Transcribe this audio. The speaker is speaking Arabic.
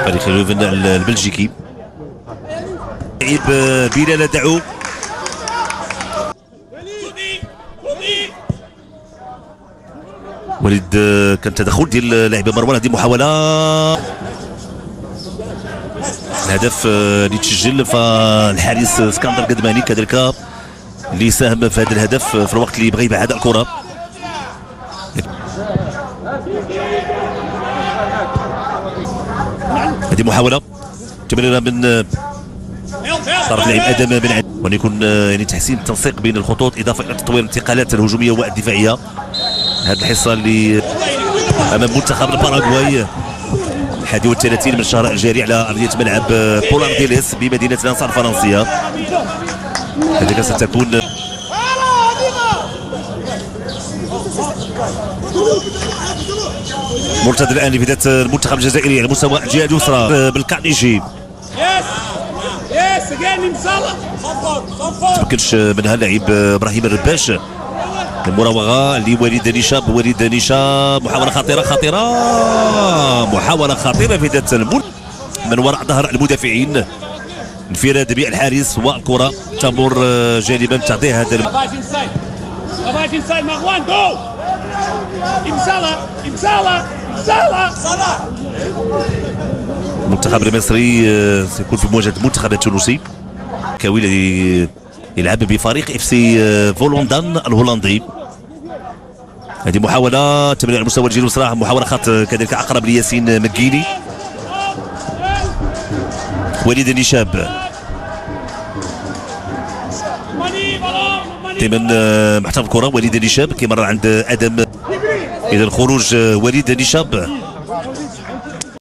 فريق لوفن البلجيكي. لعيب بلال دعو، وليد كان تدخل ديال لاعب مروان. هذه محاولة الهدف اللي تسجل، فالحارس اسكندر قدماني كذلك اللي ساهم في هذا الهدف في الوقت اللي بغى يبعد الكرة. هذه محاولة تمريرة من طرف لاعب ادم بن عدي، وان يكون يعني تحسين التنسيق بين الخطوط اضافه الى تطوير الانتقالات الهجوميه والدفاعيه. هذه الحصه اللي امام منتخب الباراغواي 31 من الشهر الجاري على ارضيه ملعب بولارديليس بمدينه لانسا الفرنسيه. هذه ستكون مرتد الان لفداء المنتخب الجزائري على مستوى الجهه اليسرى بالكعنيشي. تمكنش منها اللاعب ابراهيم الرباش. المراوغه لوليد نشاب، وليد نشاب محاوله خطيره محاوله خطيره في ذات من وراء ظهر المدافعين. انفراد بالحارس والكره تمر جانبا تعطي هذا المنتخب المصري سيكون في مواجهه المنتخب التونسي كاوي الذي يلعب بفريق اف سي فولوندان الهولندي. هذه محاوله تمرير على مستوى الجهه اليسرى، محاوله خط كذلك اقرب لياسين مكيني. وليد نشاب دائما محترف الكره. وليد نشاب كيمر عند ادم، اذا الخروج وليد نشاب